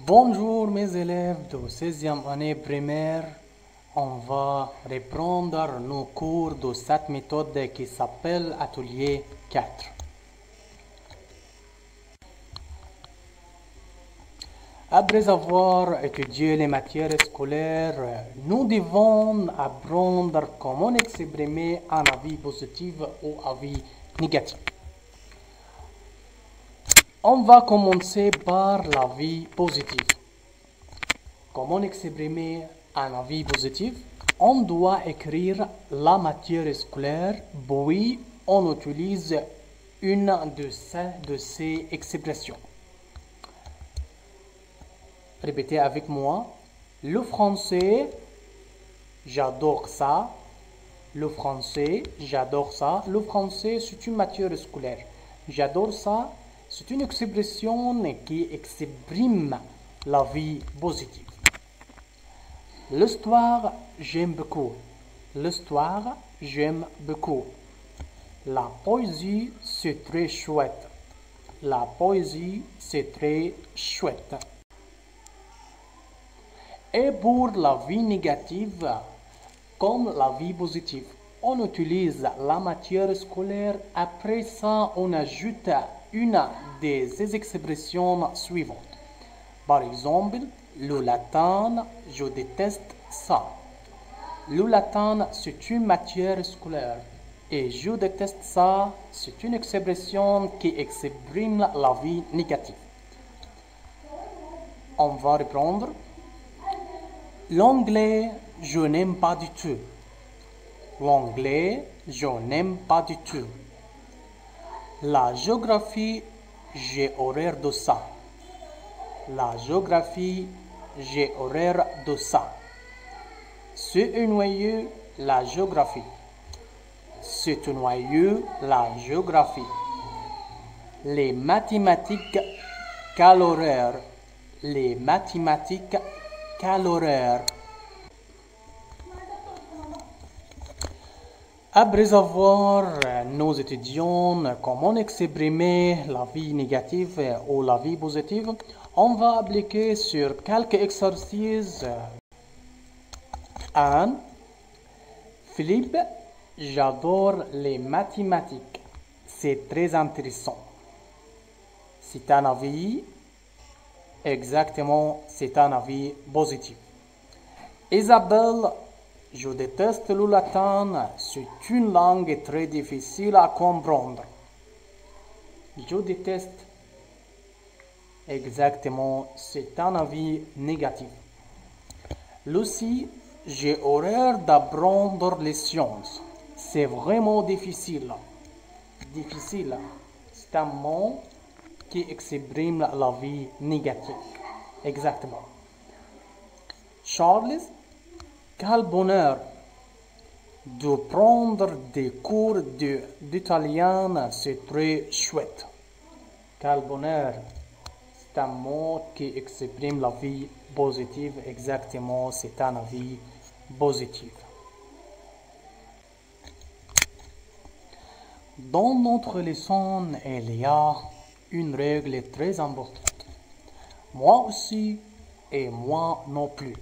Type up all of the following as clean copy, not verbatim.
Bonjour mes élèves de 16e année primaire. On va reprendre nos cours de cette méthode qui s'appelle Atelier 4. Après avoir étudié les matières scolaires, nous devons apprendre comment exprimer un avis positif ou avis négatif. On va commencer par l'avis positif. Comment exprimer un avis positif? On doit écrire la matière scolaire, puis on utilise une de ces expressions. Répétez avec moi. Le français, j'adore ça. Le français, j'adore ça. Le français, c'est une matière scolaire. J'adore ça. C'est une expression qui exprime la vie positive. L'histoire, j'aime beaucoup. L'histoire, j'aime beaucoup. La poésie, c'est très chouette. La poésie, c'est très chouette. Et pour la vie négative, comme la vie positive, on utilise la matière scolaire. Après ça, on ajoute une des expressions suivantes. Par exemple, le latin, je déteste ça. Le latin, c'est une matière scolaire. Et je déteste ça, c'est une expression qui exprime la vie négative. On va reprendre. L'anglais, je n'aime pas du tout. L'anglais, je n'aime pas du tout. La géographie, j'ai horreur de ça. La géographie, j'ai horreur de ça. C'est ennuyeux, la géographie. C'est ennuyeux, la géographie. Les mathématiques, quelle horreur. Les mathématiques, quelle horreur. Après avoir nos étudiants comment exprimer la vie négative ou la vie positive, on va appliquer sur quelques exercices. 1. Philippe, j'adore les mathématiques. C'est très intéressant. C'est un avis. Exactement, c'est un avis positif. Isabelle, je déteste le latin. C'est une langue très difficile à comprendre. Je déteste. Exactement, c'est un avis négatif. Lucie, j'ai horreur d'apprendre les sciences. C'est vraiment difficile. Difficile, c'est un mot qui exprime la vie négative. Exactement. Charles, quel bonheur de prendre des cours d'italien, c'est très chouette. Quel bonheur, c'est un mot qui exprime la vie positive. Exactement, c'est un avis positif. Dans notre leçon, il y a une règle très importante. Moi aussi et moi non plus.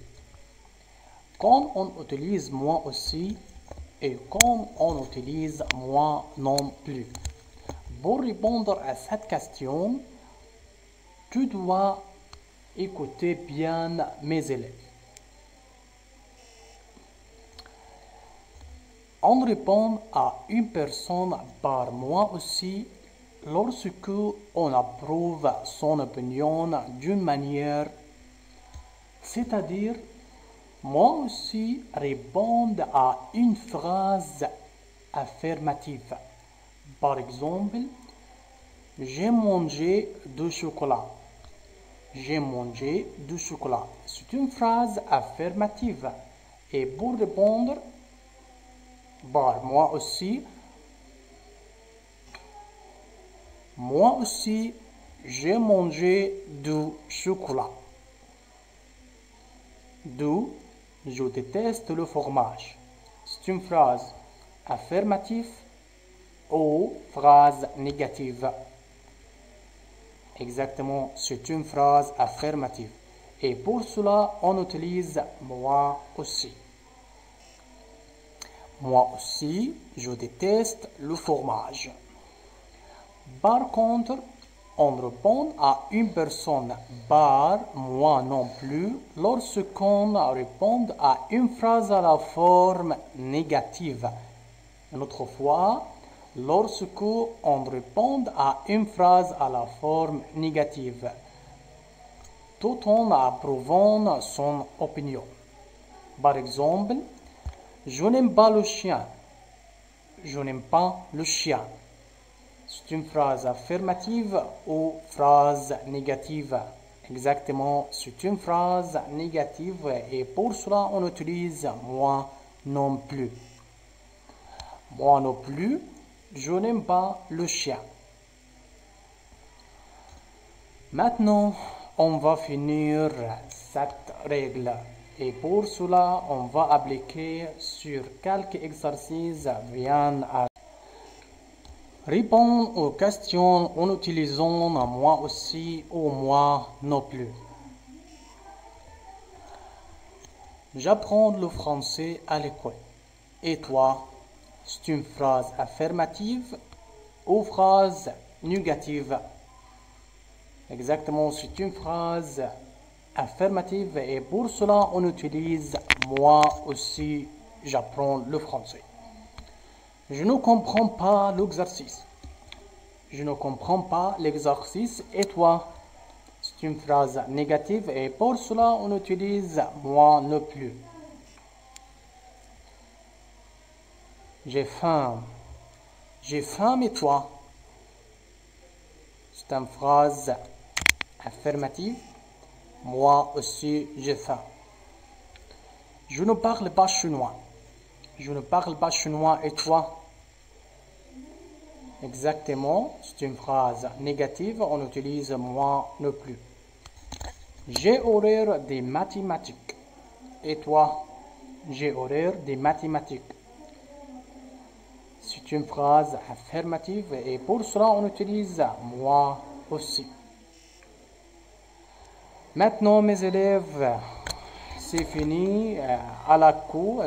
Quand on utilise moi aussi et quand on utilise moi non plus. Pour répondre à cette question, tu dois écouter bien mes élèves. On répond à une personne par moi aussi lorsque on approuve son opinion d'une manière, c'est-à-dire moi aussi répond à une phrase affirmative. Par exemple, j'ai mangé du chocolat. J'ai mangé du chocolat. C'est une phrase affirmative. Et pour répondre, moi aussi, j'ai mangé du chocolat. Je déteste le fromage. C'est une phrase affirmative ou phrase négative. Exactement, c'est une phrase affirmative. et pour cela, on utilise moi aussi. Moi aussi, je déteste le fromage. Par contre, on répond à une personne par moi non plus lorsqu'on répond à une phrase à la forme négative. Une autre fois, lorsqu'on répond à une phrase à la forme négative, tout en approuvant son opinion. Par exemple, je n'aime pas le chien. Je n'aime pas le chien. C'est une phrase affirmative ou phrase négative. Exactement, c'est une phrase négative et pour cela on utilise moi non plus. Moi non plus, je n'aime pas le chien. Maintenant, on va finir cette règle. Et pour cela, on va appliquer sur quelques exercices viennent à répondre aux questions en utilisant moi aussi ou moi non plus. J'apprends le français à l'école. Et toi, c'est une phrase affirmative ou phrase négative? Exactement, c'est une phrase affirmative et pour cela on utilise moi aussi j'apprends le français. Je ne comprends pas l'exercice. Je ne comprends pas l'exercice et toi? C'est une phrase négative et pour cela on utilise moi non plus. J'ai faim. J'ai faim et toi? C'est une phrase affirmative. Moi aussi j'ai faim. Je ne parle pas chinois. Je ne parle pas chinois et toi? Exactement, c'est une phrase négative, on utilise moi non plus. J'ai horreur des mathématiques. Et toi? J'ai horreur des mathématiques. C'est une phrase affirmative et pour cela on utilise moi aussi. Maintenant mes élèves, c'est fini. À la cour,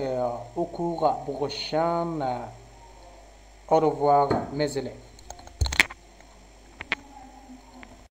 au cours prochain. Au revoir mes élèves.